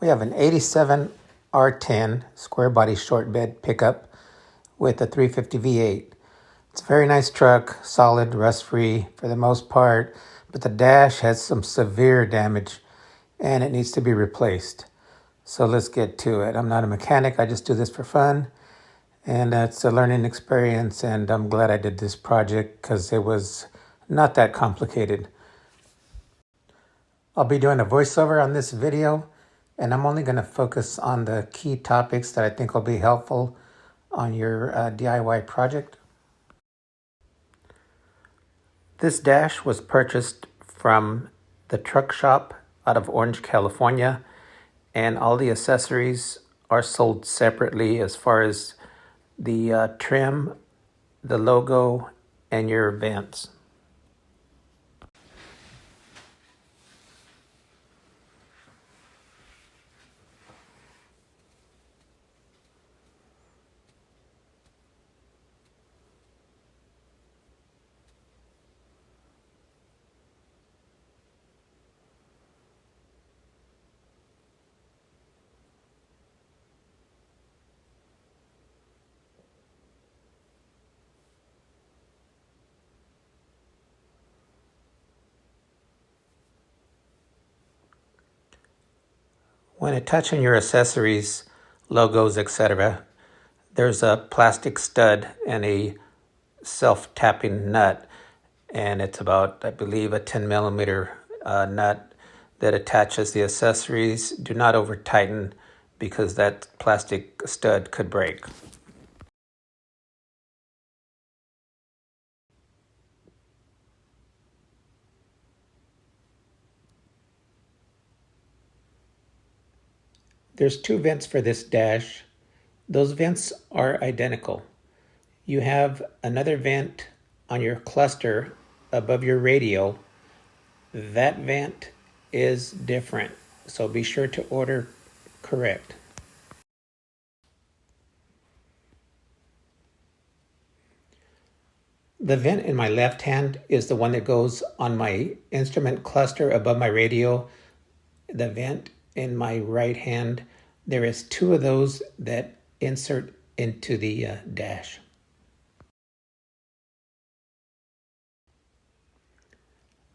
We have an 87 R10 square body short bed pickup with a 350 V8. It's a very nice truck, solid, rust-free for the most part, but the dash has some severe damage and it needs to be replaced. So let's get to it. I'm not a mechanic, I just do this for fun, and it's a learning experience, and I'm glad I did this project because it was not that complicated. I'll be doing a voiceover on this video, and I'm only going to focus on the key topics that I think will be helpful on your DIY project. This dash was purchased from the truck shop out of Orange, California, and all the accessories are sold separately as far as the trim, the logo, and your vents. When attaching your accessories, logos, etc., there's a plastic stud and a self-tapping nut, and it's about, I believe, a 10 millimeter nut that attaches the accessories. Do not over tighten because that plastic stud could break. There's two vents for this dash. Those vents are identical. You have another vent on your cluster above your radio. That vent is different, so be sure to order correct. The vent in my left hand is the one that goes on my instrument cluster above my radio. The vent in my right hand, there is two of those that insert into the dash.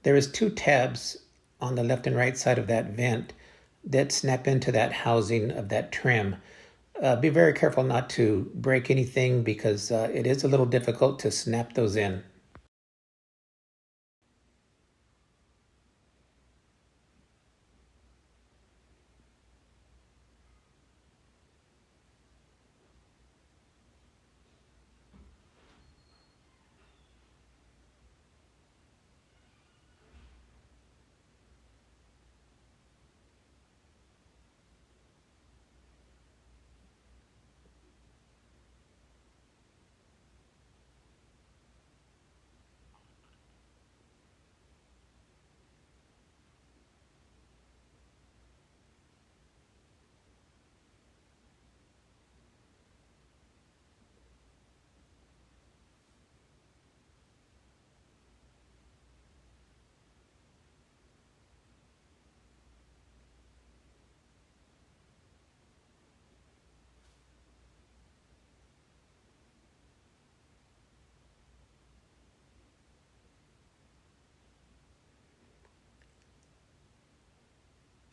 There is two tabs on the left and right side of that vent that snap into that housing of that trim. Be very careful not to break anything because it is a little difficult to snap those in.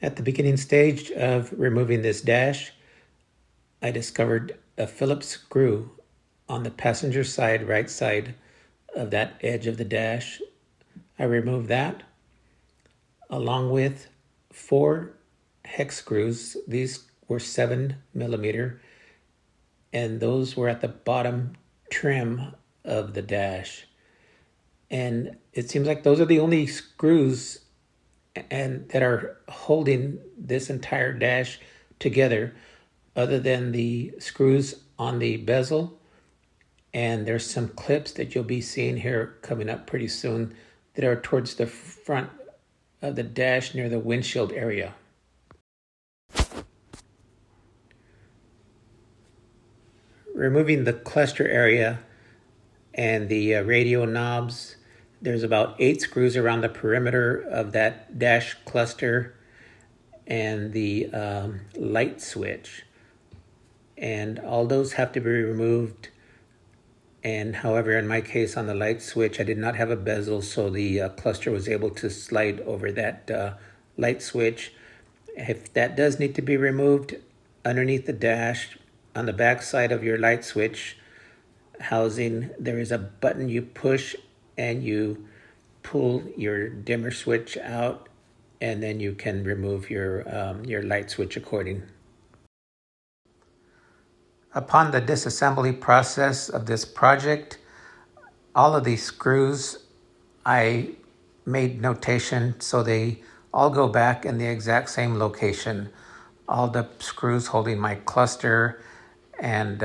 At the beginning stage of removing this dash, I discovered a Phillips screw on the passenger side, right side of that edge of the dash. I removed that along with 4 hex screws. These were 7 millimeter, and those were at the bottom trim of the dash. And it seems like those are the only screws and that are holding this entire dash together, other than the screws on the bezel. And there's some clips that you'll be seeing here coming up pretty soon that are towards the front of the dash near the windshield area. Removing the cluster area and the radio knobs, there's about 8 screws around the perimeter of that dash cluster, and the light switch. And all those have to be removed. And however, in my case on the light switch, I did not have a bezel, so the cluster was able to slide over that light switch. If that does need to be removed, underneath the dash, on the back side of your light switch housing, there is a button you push and you pull your dimmer switch out, and then you can remove your light switch according. Upon the disassembly process of this project, all of these screws, I made notation so they all go back in the exact same location. All the screws holding my cluster and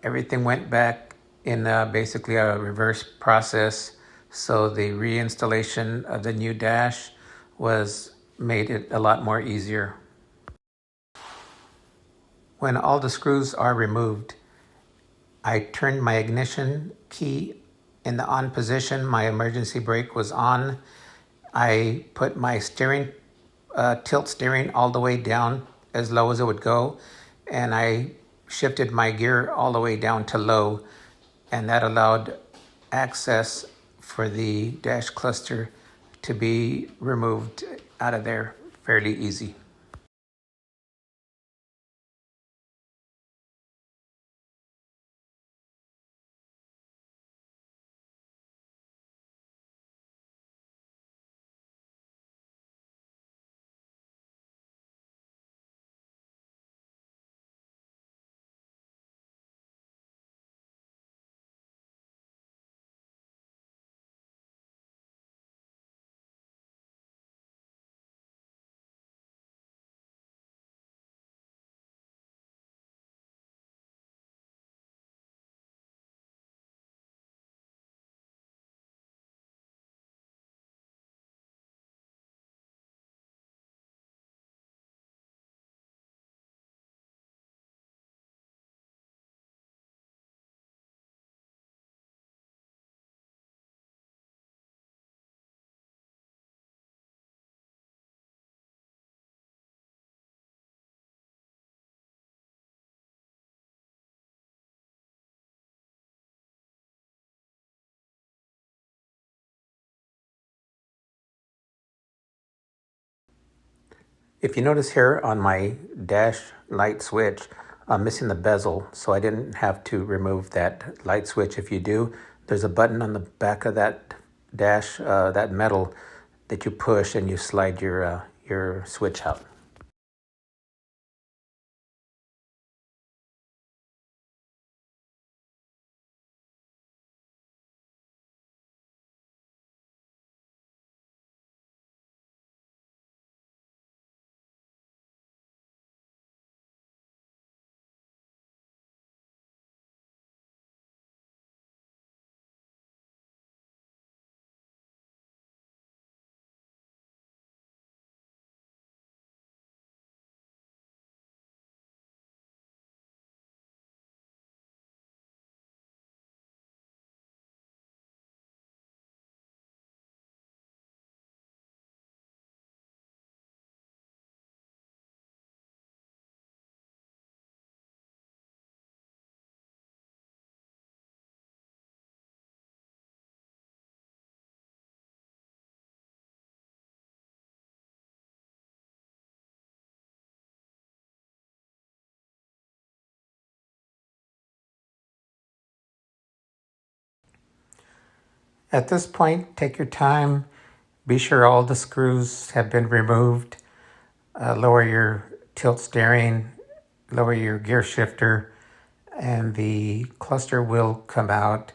everything went back in basically a reverse process. So the reinstallation of the new dash was made it a lot more easier. When all the screws are removed, I turned my ignition key in the on position. My emergency brake was on. I put my tilt steering all the way down as low as it would go, and I shifted my gear all the way down to low, and that allowed access for the dash cluster to be removed out of there fairly easy. If you notice here on my dash light switch, I'm missing the bezel, so I didn't have to remove that light switch. If you do, there's a button on the back of that dash, that metal, that you push and you slide your switch out. At this point, take your time. Be sure all the screws have been removed. Lower your tilt steering, lower your gear shifter, and the cluster will come out.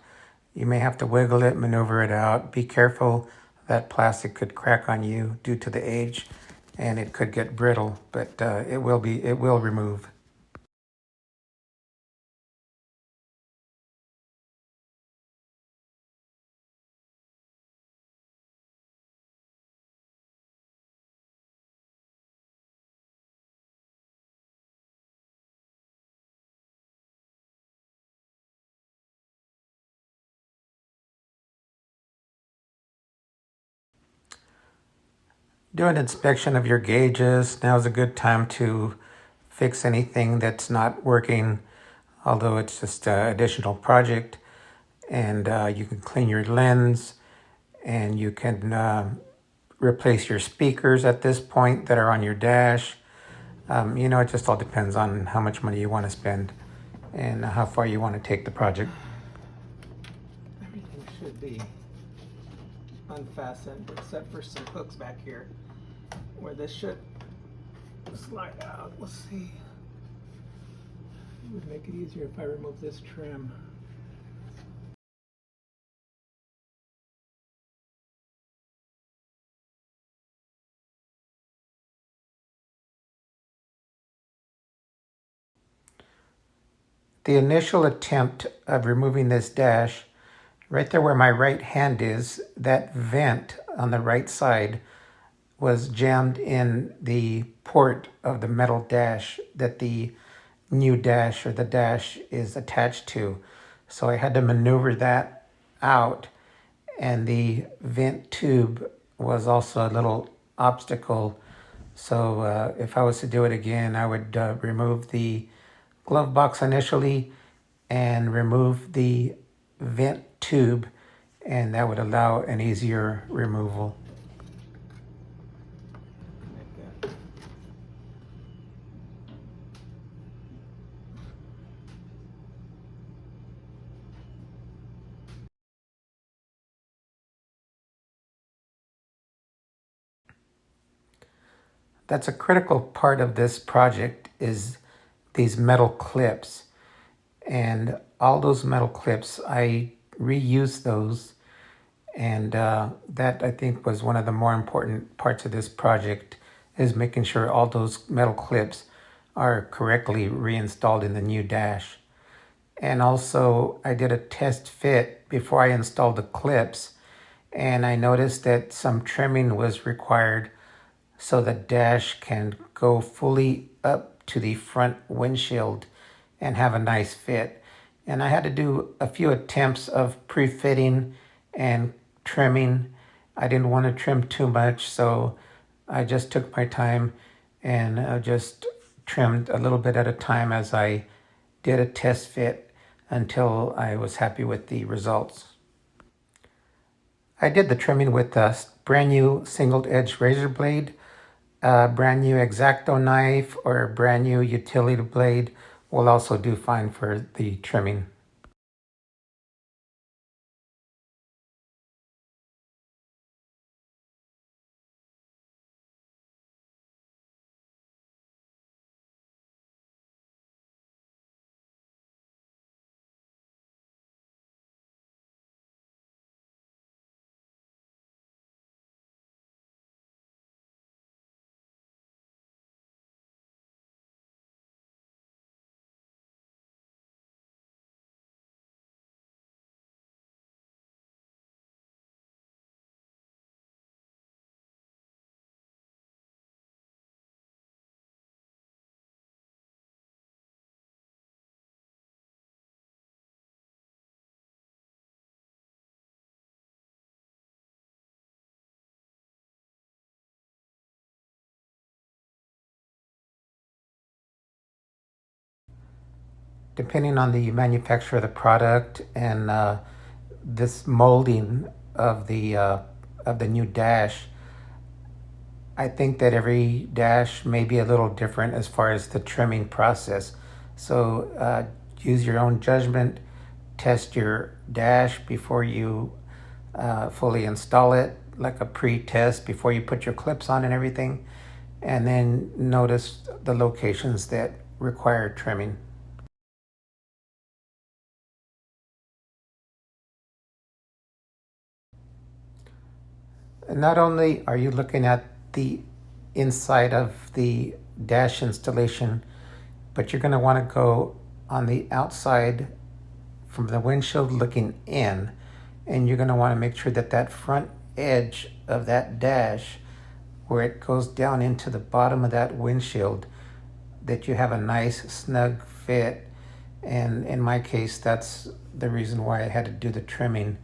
You may have to wiggle it, maneuver it out. Be careful, that plastic could crack on you due to the age, and it could get brittle, but it will remove. Do an inspection of your gauges. Now is a good time to fix anything that's not working, although it's just an additional project. And you can clean your lens, and you can replace your speakers at this point that are on your dash. It just all depends on how much money you want to spend and how far you want to take the project. Everything should be unfastened except for some hooks back here where this should slide out. Let's see. It would make it easier if I remove this trim. The initial attempt of removing this dash, right there where my right hand is, that vent on the right side was jammed in the port of the metal dash that the new dash or the dash is attached to. So I had to maneuver that out, and the vent tube was also a little obstacle. So if I was to do it again, I would remove the glove box initially and remove the vent tube, and that would allow an easier removal. That's a critical part of this project is these metal clips. And all those metal clips, I reused those. And that, I think, was one of the more important parts of this project, is making sure all those metal clips are correctly reinstalled in the new dash. And also, I did a test fit before I installed the clips, and I noticed that some trimming was required so the dash can go fully up to the front windshield and have a nice fit. And I had to do a few attempts of pre-fitting and trimming. I didn't want to trim too much, so I just took my time and just trimmed a little bit at a time as I did a test fit until I was happy with the results. I did the trimming with a brand new single edge razor blade, a brand new X-Acto knife, or a brand new utility blade will also do fine for the trimming. Depending on the manufacturer of the product and this molding of the new dash, I think that every dash may be a little different as far as the trimming process. So use your own judgment. Test your dash before you fully install it, like a pre-test before you put your clips on and everything. And then notice the locations that require trimming. Not only are you looking at the inside of the dash installation, but you're going to want to go on the outside from the windshield looking in, and you're going to want to make sure that that front edge of that dash, where it goes down into the bottom of that windshield, that you have a nice snug fit. And in my case, that's the reason why I had to do the trimming,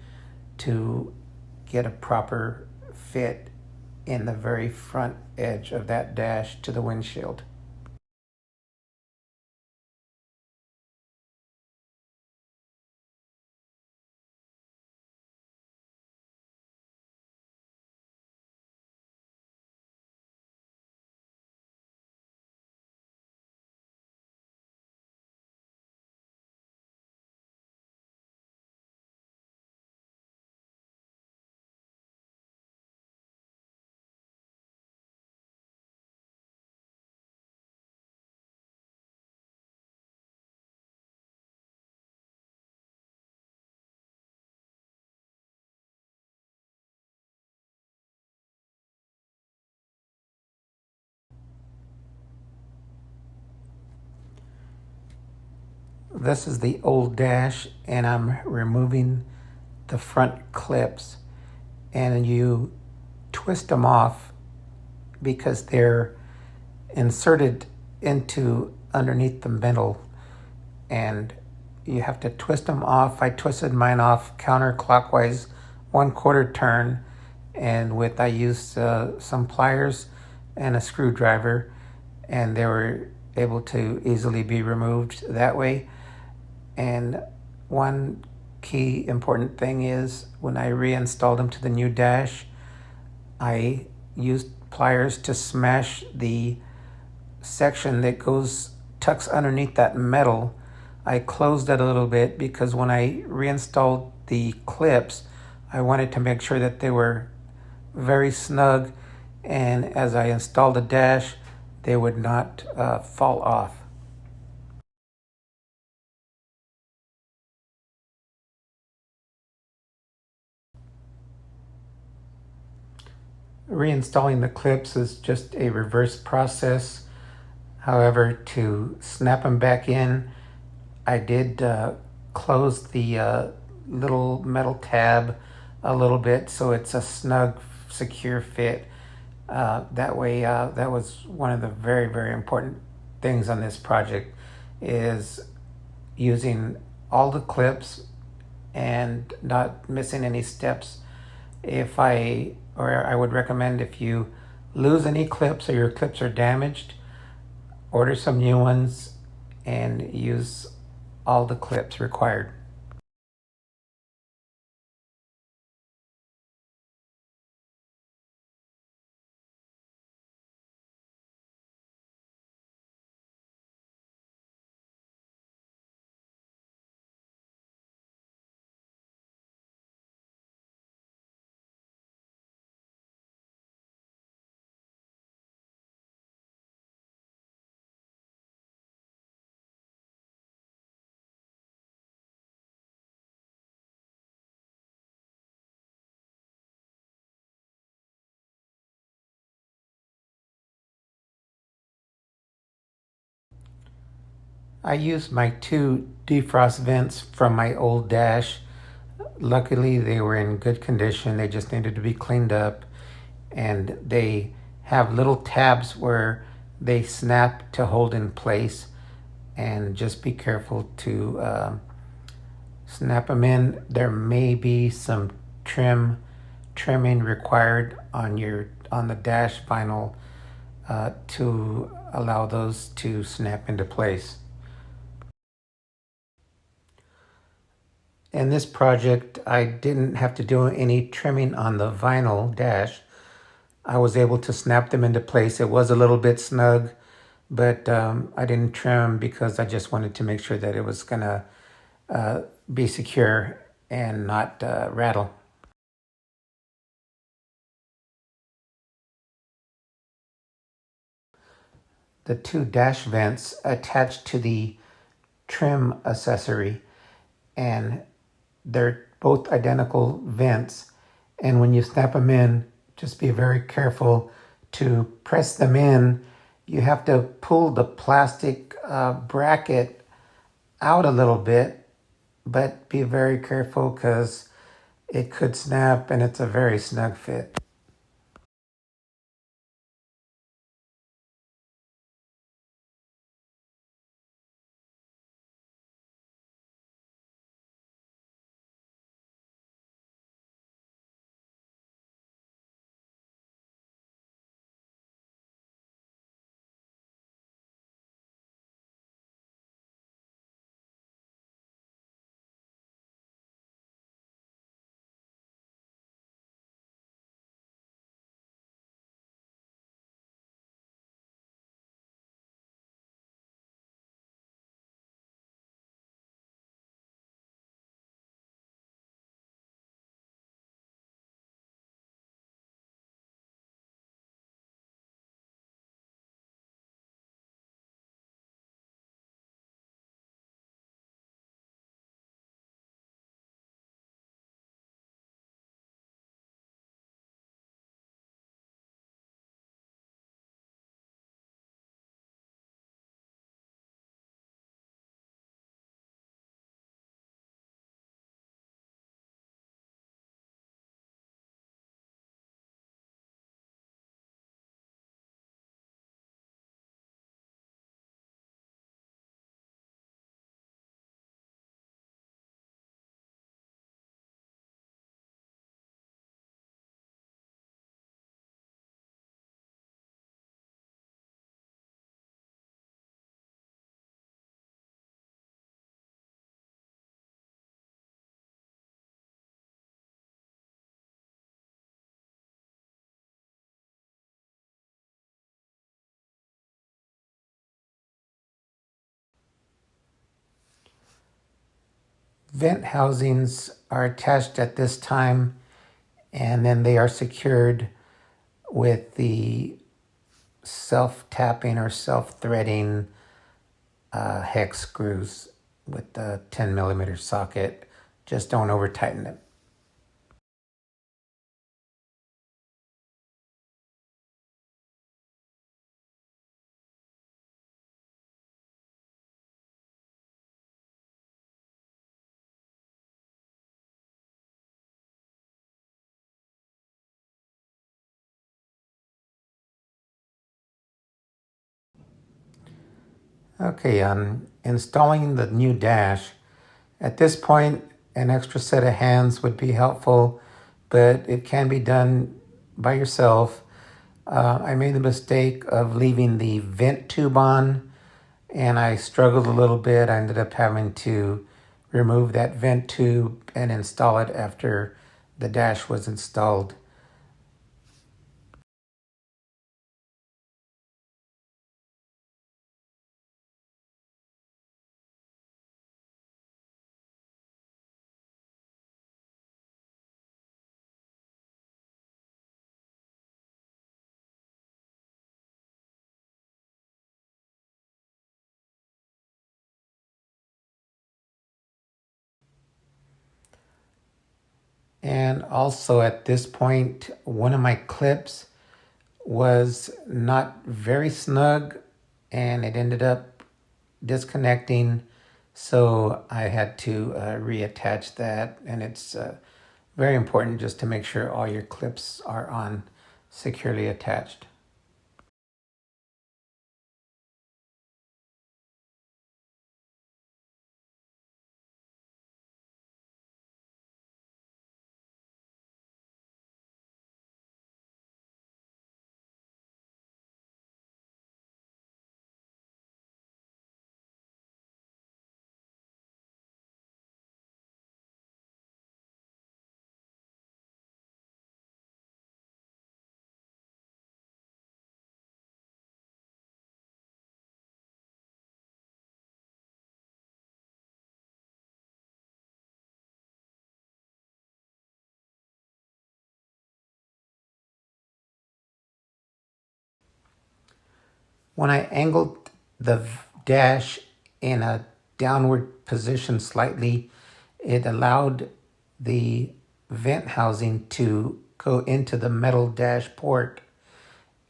to get a proper fit in the very front edge of that dash to the windshield. This is the old dash, and I'm removing the front clips, and you twist them off because they're inserted into underneath the metal, and you have to twist them off. I twisted mine off counterclockwise 1/4 turn, and I used some pliers and a screwdriver, and they were able to easily be removed that way. And one key important thing is when I reinstalled them to the new dash, I used pliers to smash the section that tucks underneath that metal. I closed it a little bit because when I reinstalled the clips, I wanted to make sure that they were very snug, and as I installed the dash, they would not fall off. Reinstalling the clips is just a reverse process. However, to snap them back in, I did close the little metal tab a little bit so it's a snug, secure fit. That way, that was one of the very, very important things on this project is using all the clips and not missing any steps. I would recommend if you lose any clips or your clips are damaged, order some new ones and use all the clips required. I used my two defrost vents from my old dash. Luckily, they were in good condition. They just needed to be cleaned up. And they have little tabs where they snap to hold in place. And just be careful to snap them in. There may be some trimming required on the dash vinyl to allow those to snap into place. In this project, I didn't have to do any trimming on the vinyl dash. I was able to snap them into place. It was a little bit snug, but I didn't trim because I just wanted to make sure that it was gonna be secure and not rattle. The two dash vents attached to the trim accessory, and they're both identical vents. And when you snap them in, just be very careful to press them in. You have to pull the plastic bracket out a little bit, but be very careful because it could snap and it's a very snug fit. vent housings are attached at this time, and then they are secured with the self-tapping or self-threading hex screws with the 10 millimeter socket. Just don't over tighten it. Okay, installing the new dash. At this point, an extra set of hands would be helpful, but it can be done by yourself. I made the mistake of leaving the vent tube on, and I struggled a little bit. I ended up having to remove that vent tube and install it after the dash was installed. And also at this point, one of my clips was not very snug and it ended up disconnecting. So I had to reattach that. And it's very important just to make sure all your clips are on securely attached. When I angled the dash in a downward position slightly, it allowed the vent housing to go into the metal dash port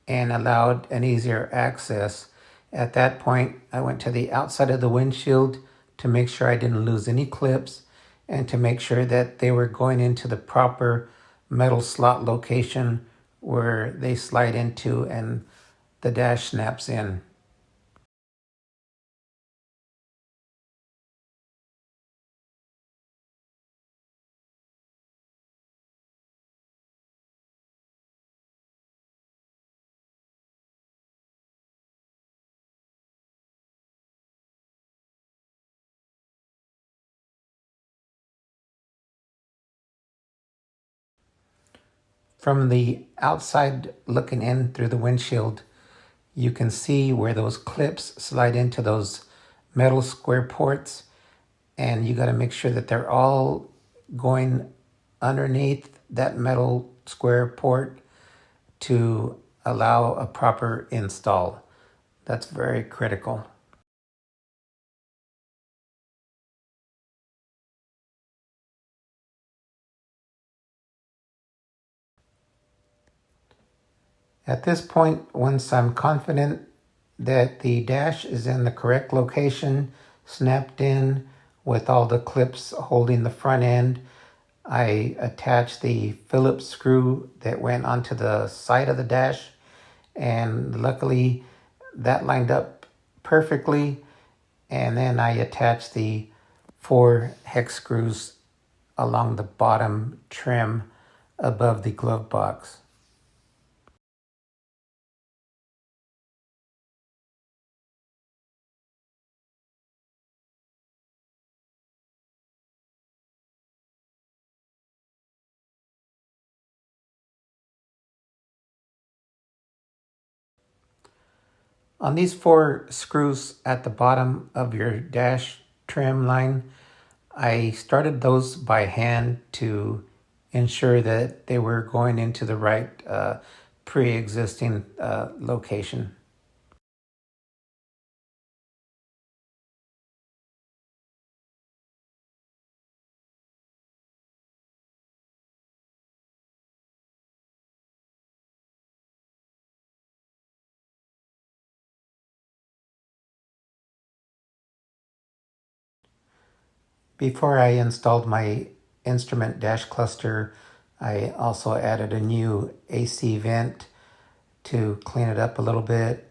and allowed an easier access. At that point, I went to the outside of the windshield to make sure I didn't lose any clips and to make sure that they were going into the proper metal slot location where they slide into and the dash snaps in. From the outside looking in through the windshield, you can see where those clips slide into those metal square ports, and you got to make sure that they're all going underneath that metal square port to allow a proper install. That's very critical. At this point, once I'm confident that the dash is in the correct location, snapped in with all the clips holding the front end, I attached the Phillips screw that went onto the side of the dash, and luckily that lined up perfectly. And then I attached the 4 hex screws along the bottom trim above the glove box. On these 4 screws at the bottom of your dash trim line, I started those by hand to ensure that they were going into the right pre-existing location. Before I installed my instrument dash cluster, I also added a new AC vent to clean it up a little bit,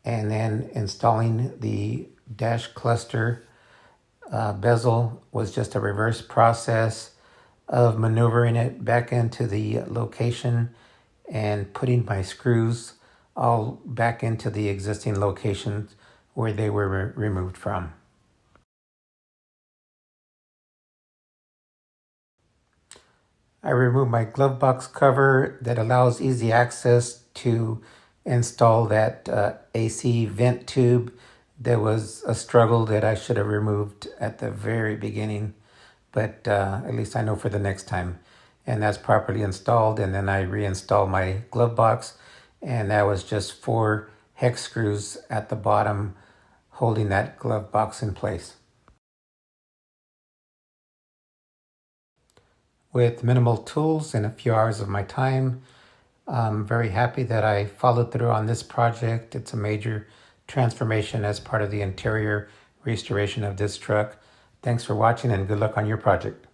and then installing the dash cluster bezel was just a reverse process of maneuvering it back into the location and putting my screws all back into the existing locations where they were removed from. I removed my glove box cover that allows easy access to install that AC vent tube. There was a struggle that I should have removed at the very beginning, but at least I know for the next time. And that's properly installed, and then I reinstalled my glove box, and that was just 4 hex screws at the bottom holding that glove box in place. With minimal tools and a few hours of my time, I'm very happy that I followed through on this project. It's a major transformation as part of the interior restoration of this truck. Thanks for watching and good luck on your project.